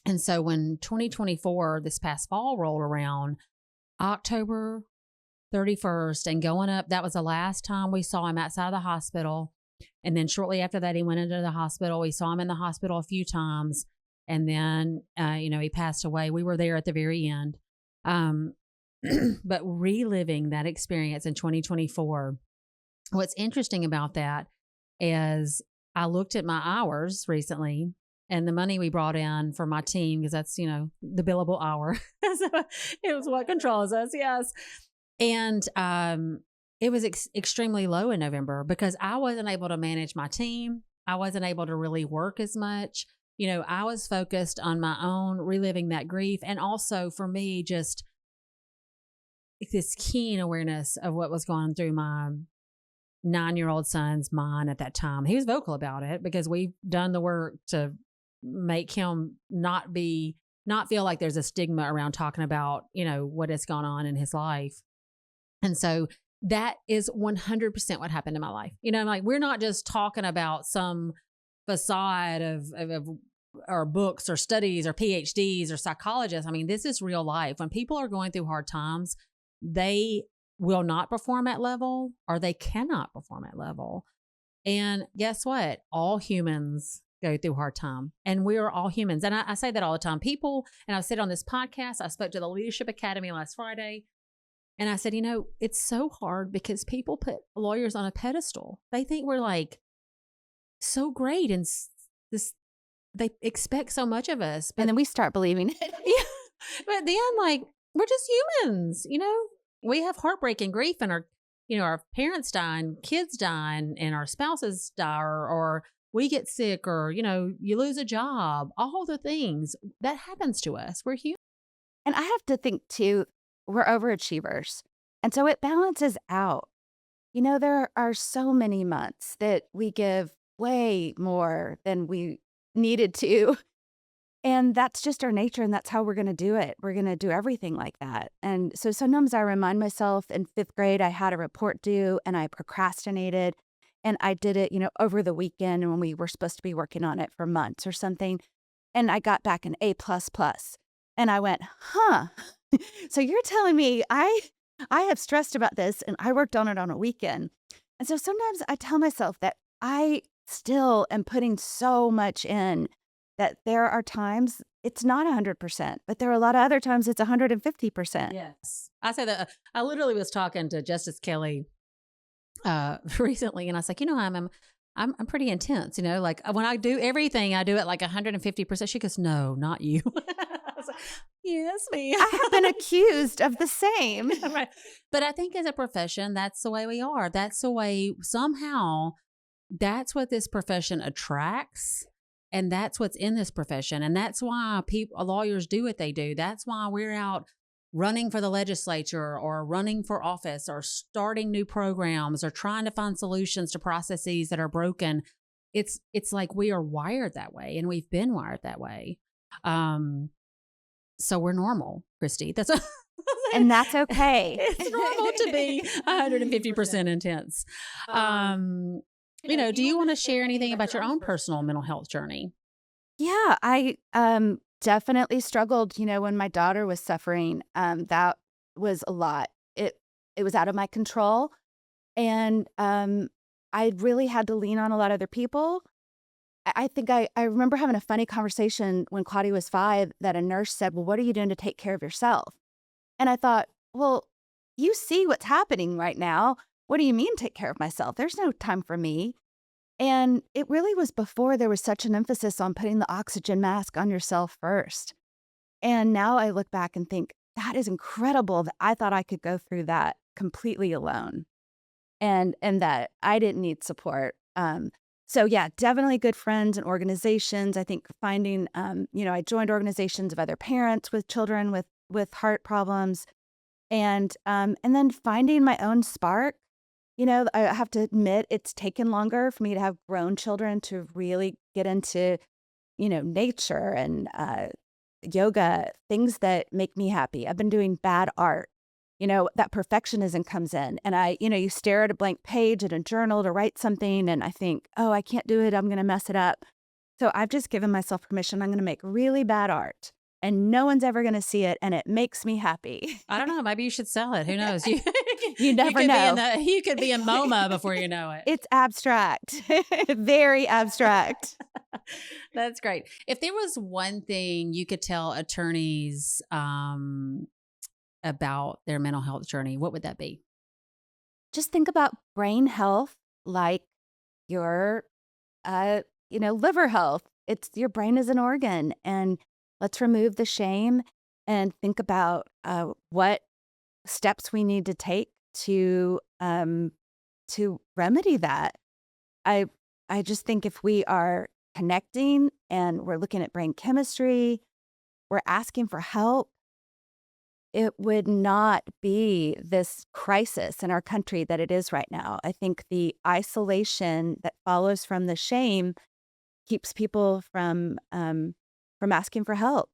Speaker 1: And so when 2024, this past fall, rolled around, October 31st and going up, that was the last time we saw him outside of the hospital. And then shortly after that, he went into the hospital. We saw him in the hospital a few times. And then, he passed away. We were there at the very end. But reliving that experience in 2024, what's interesting about that is I looked at my hours recently, and the money we brought in for my team, because that's, the billable hour. So it was what controls us. Yes. And it was extremely low in November because I wasn't able to manage my team. I wasn't able to really work as much. I was focused on my own reliving that grief. And also for me, just this keen awareness of what was going through my 9-year-old son's mind at that time. He was vocal about it because we've done the work to make him not feel like there's a stigma around talking about, what has gone on in his life. And so that is 100% what happened in my life. Like, we're not just talking about some facade of or books or studies or PhDs or psychologists. I mean, this is real life. When people are going through hard times, they will not perform at level, or they cannot perform at level. And guess what? All humans go through hard time, and we are all humans. And I say that all the time. People, and I've said on this podcast, I spoke to the Leadership Academy last Friday, and I said, it's so hard because people put lawyers on a pedestal. They think we're like so great, and they expect so much of us.
Speaker 2: And then we start believing it.
Speaker 1: Yeah. But then, like, we're just humans, we have heartbreak and grief, and our parents die, and kids die, and our spouses die, or we get sick, or, you lose a job, all the things that happens to us. We're human.
Speaker 2: And I have to think too, we're overachievers. And so it balances out. There are so many months that we give way more than we needed to. And that's just our nature, and that's how we're going to do it. We're going to do everything like that. And so sometimes I remind myself, in 5th grade, I had a report due and I procrastinated, and I did it, over the weekend when we were supposed to be working on it for months or something. And I got back an A++. And I went, huh, so you're telling me I have stressed about this and I worked on it on a weekend. And so sometimes I tell myself that I still am putting so much in, that there are times it's not 100%, but there are a lot of other times it's 150%.
Speaker 1: Yes. I say that I literally was talking to Justice Kelly recently, and I was like, I'm pretty intense, like when I do everything, I do it like 150%. She goes, no, not you. I was like, yes, ma'am.
Speaker 2: I have been accused of the same.
Speaker 1: Right. But I think as a profession, that's the way we are. That's the way, somehow, that's what this profession attracts. And that's what's in this profession. And that's why lawyers do what they do. That's why we're out running for the legislature, or running for office, or starting new programs, or trying to find solutions to processes that are broken. It's like we are wired that way, and we've been wired that way. So we're normal, Kristi.
Speaker 2: And that's okay.
Speaker 1: It's normal to be 150% intense. Do you want to share anything about your own personal mental health journey?
Speaker 2: Yeah, I definitely struggled, when my daughter was suffering. That was a lot. It was out of my control. And I really had to lean on a lot of other people. I think I remember having a funny conversation when Claudia was 5, that a nurse said, well, what are you doing to take care of yourself? And I thought, well, you see what's happening right now. What do you mean take care of myself? There's no time for me. And it really was before there was such an emphasis on putting the oxygen mask on yourself first. And now I look back and think, that is incredible that I thought I could go through that completely alone, and that I didn't need support. So yeah, definitely good friends and organizations. I think finding, I joined organizations of other parents with children with heart problems, and then finding my own spark. I have to admit, it's taken longer for me to have grown children to really get into, nature and yoga, things that make me happy. I've been doing bad art. That perfectionism comes in, and you stare at a blank page in a journal to write something, and I think, oh, I can't do it. I'm going to mess it up. So I've just given myself permission. I'm going to make really bad art, and no one's ever going to see it, and it makes me happy.
Speaker 1: I don't know. Maybe you should sell it. Who knows?
Speaker 2: You never know.
Speaker 1: You could be in MoMA before you know it.
Speaker 2: It's abstract, very abstract.
Speaker 1: That's great. If there was one thing you could tell attorneys about their mental health journey, what would that be?
Speaker 2: Just think about brain health like your, liver health. it's your brain is an organ, and let's remove the shame and think about what steps we need to take to remedy that. I I just think if we are connecting and we're looking at brain chemistry, we're asking for help, it would not be this crisis in our country that it is right now. I think the isolation that follows from the shame keeps people from asking for help.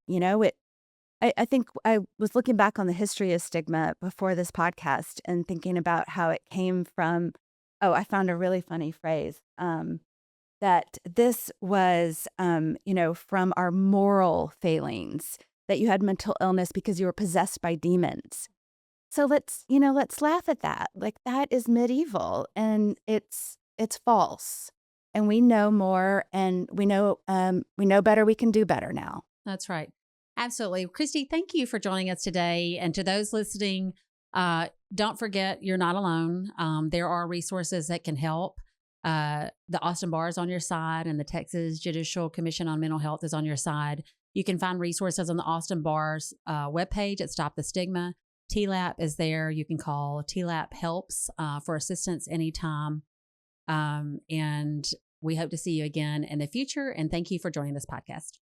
Speaker 2: I think I was looking back on the history of stigma before this podcast and thinking about how it came from. Oh, I found a really funny phrase. That this was, from our moral failings, that you had mental illness because you were possessed by demons. So let's laugh at that. Like, that is medieval, and it's false. And we know more, and we know better. We can do better now.
Speaker 1: That's right. Absolutely. Kristi, thank you for joining us today. And to those listening, don't forget you're not alone. There are resources that can help. The Austin Bar is on your side, and the Texas Judicial Commission on Mental Health is on your side. You can find resources on the Austin Bar's webpage at Stop the Stigma. TLAP is there. You can call TLAP Helps for assistance anytime. And we hope to see you again in the future. And thank you for joining this podcast.